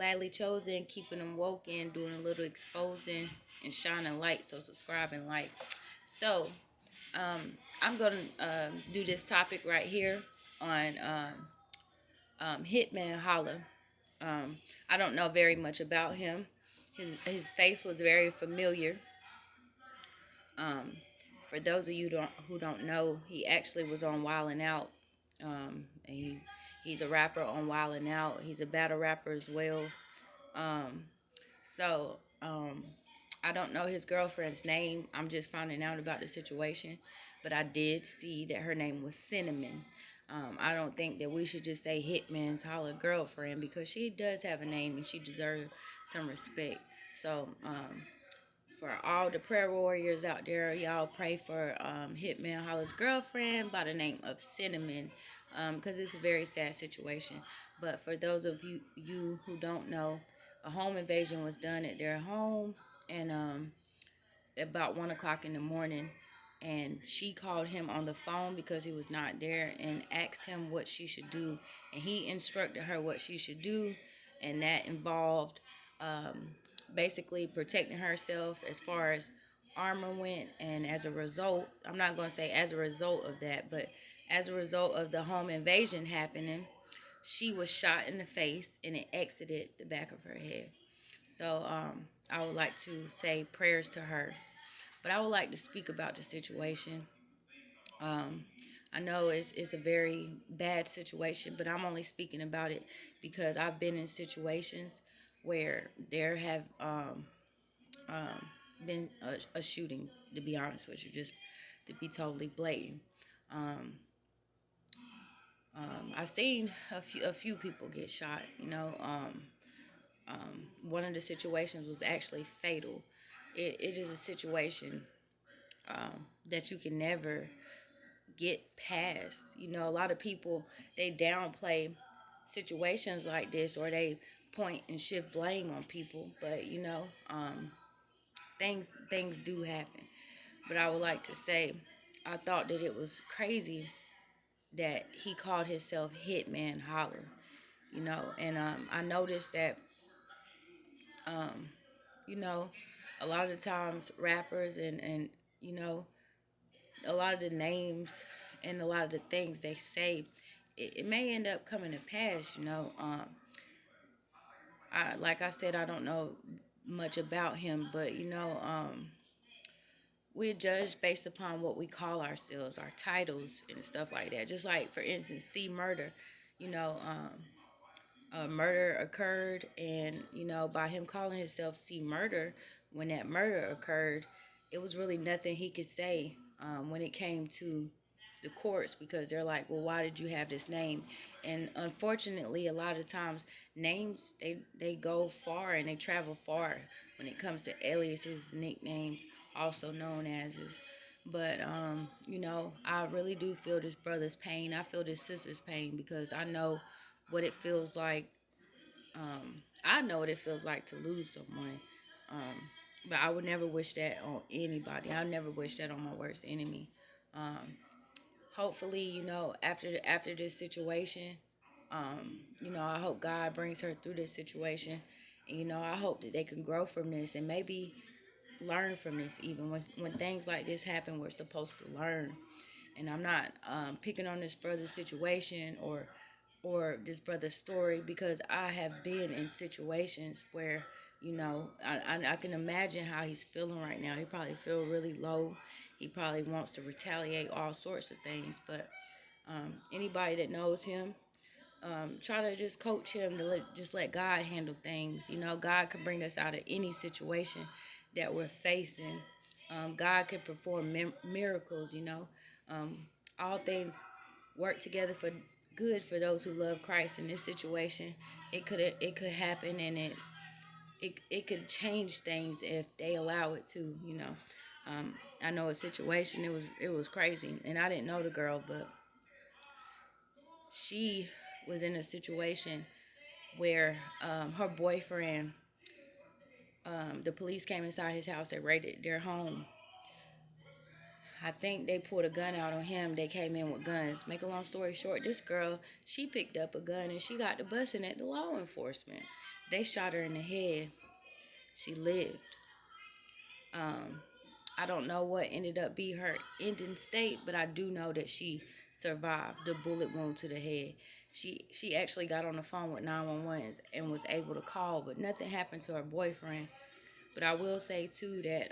Gladly Chosen, keeping them woke and doing a little exposing and shining light. So subscribe and like. So I'm gonna do this topic right here on Hitman Holla. I don't know very much about him. His face was very familiar. Um, for those of you who don't know, he actually was on Wild 'N Out. He's a rapper on Wild 'N Out. He's a battle rapper as well. Um, so I don't know his girlfriend's name. I'm just finding out about the situation, but I did see that her name was Cinnamon. I don't think that we should just say Hitman's Holla girlfriend because she does have a name and she deserves some respect. So for all the prayer warriors out there, y'all pray for Hitman Holla's girlfriend by the name of Cinnamon, because it's a very sad situation. But for those of you who don't know, a home invasion was done at their home, and about 1 o'clock in the morning, and she called him on the phone because he was not there and asked him what she should do, and he instructed her what she should do, and that involved basically protecting herself as far as armor went. And as a result, I'm not going to say as a result of that, but as a result of the home invasion happening, she was shot in the face and it exited the back of her head. So I would like to say prayers to her, but I would like to speak about the situation. Um, I know it's a very bad situation, but I'm only speaking about it because I've been in situations where there have um, been a shooting, to be honest with you, just to be totally blatant. Um, I've seen a few people get shot. One of the situations was actually fatal. It is a situation that you can never get past. A lot of people, they downplay situations like this, or they point and shift blame on people. But things do happen. But I would like to say, I thought that it was crazy that he called himself Hitman Holla. And I noticed that um, you know, a lot of the times rappers and you know a lot of the names and a lot of the things they say, it may end up coming to pass. Like I said, I don't know much about him, but we're judged based upon what we call ourselves, our titles and stuff like that. Just like, for instance, C Murder, you know, a murder occurred, and by him calling himself C Murder, when that murder occurred, it was really nothing he could say when it came to the courts, because they're like, well, why did you have this name? And unfortunately, a lot of times names, they go far and they travel far when it comes to aliases, nicknames, also known as is. But I really do feel this brother's pain. I feel this sister's pain because what it feels like. I know what it feels like to lose someone. But I would never wish that on anybody. I never wish that on my worst enemy. Um, Hopefully, after this situation, I hope God brings her through this situation. And, I hope that they can grow from this and maybe learn from this. Even when things like this happen, we're supposed to learn. And I'm not picking on this brother's situation or this brother's story, because I have been in situations where I can imagine how he's feeling right now. He probably feel really low. He probably wants to retaliate all sorts of things. But anybody that knows him, try to just coach him to just let God handle things. God can bring us out of any situation that we're facing. God can perform miracles. Um, all things work together for good for those who love Christ. In this situation, it could happen, and it could change things if they allow it to. I know a situation, it was crazy, and I didn't know the girl, but she was in a situation where her boyfriend, the police came inside his house. They raided their home. I think they pulled a gun out on him. They came in with guns. Make a long story short, this girl, she picked up a gun and she got to busting at the law enforcement. They shot her in the head. She lived. Um, I don't know what ended up being her ending state, but I do know that she survived the bullet wound to the head. She actually got on the phone with 911 and was able to call, but nothing happened to her boyfriend. But I will say too that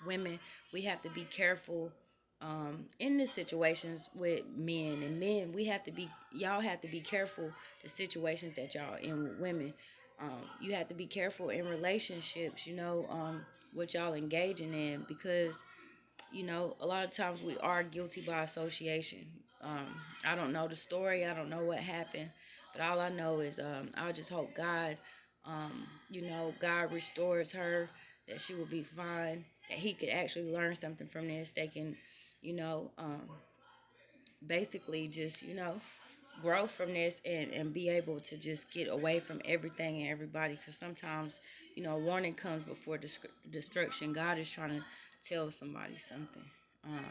women, we have to be careful in the situations with men, and men, we have to be, y'all have to be careful the situations that y'all in with women. You have to be careful in relationships, what y'all engaging in, because a lot of times we are guilty by association. Um, I don't know the story. I don't know what happened, but all I know is I just hope God, God restores her, that she will be fine, that he could actually learn something from this. They can, you know, um, basically just, grow from this and be able to just get away from everything and everybody. Because sometimes, warning comes before destruction. God is trying to tell somebody something. Um,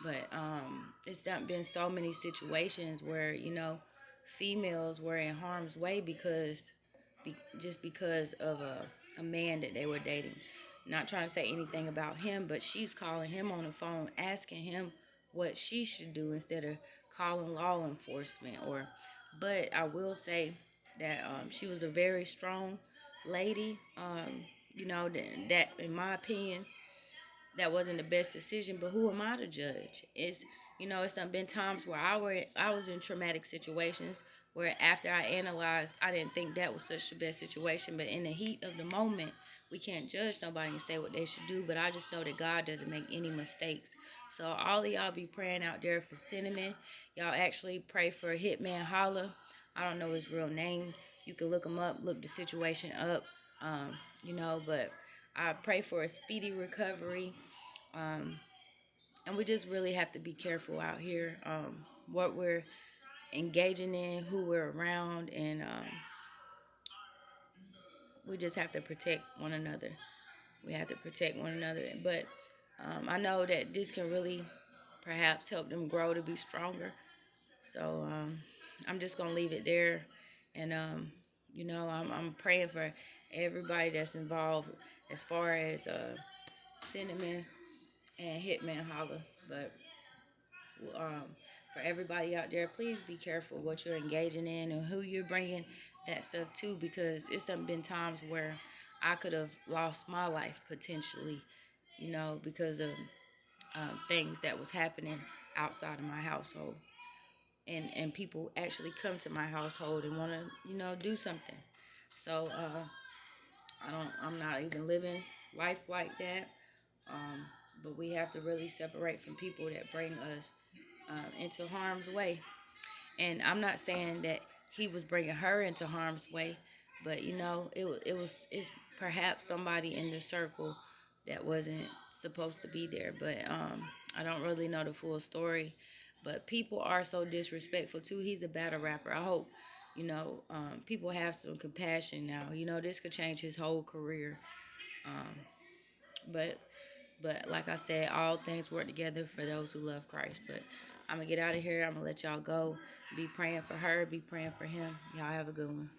but it's not been so many situations where females were in harm's way just because of a man that they were dating. Not trying to say anything about him, but she's calling him on the phone, asking him what she should do instead of calling law enforcement. But I will say that she was a very strong lady. That in my opinion, that wasn't the best decision, but who am I to judge? It's done been times where I was in traumatic situations where after I analyzed, I didn't think that was such the best situation. But in the heat of the moment, we can't judge nobody and say what they should do. But I just know that God doesn't make any mistakes. So all of y'all be praying out there for Cinnamon. Y'all actually pray for Hitman Holla. I don't know his real name. You can look him up, look the situation up. But I pray for a speedy recovery. Um, and we just really have to be careful out here, what we're engaging in, who we're around, and we just have to protect one another. We have to protect one another. But I know that this can really perhaps help them grow to be stronger. So I'm just going to leave it there. And, I'm praying for everybody that's involved as far as Cinnamon and Hitman Holla. But um, for everybody out there, please be careful what you're engaging in and who you're bringing that stuff to, because it's done been times where I could have lost my life potentially, because of things that was happening outside of my household. And people actually come to my household and want to, do something. So I'm not even living life like that. Um, but we have to really separate from people that bring us into harm's way. And I'm not saying that he was bringing her into harm's way, but it's perhaps somebody in the circle that wasn't supposed to be there. But I don't really know the full story. But people are so disrespectful too. He's a battle rapper. I hope people have some compassion now. This could change his whole career. But like I said, all things work together for those who love Christ. But I'm gonna get out of here. I'm gonna let y'all go. Be praying for her. Be praying for him. Y'all have a good one.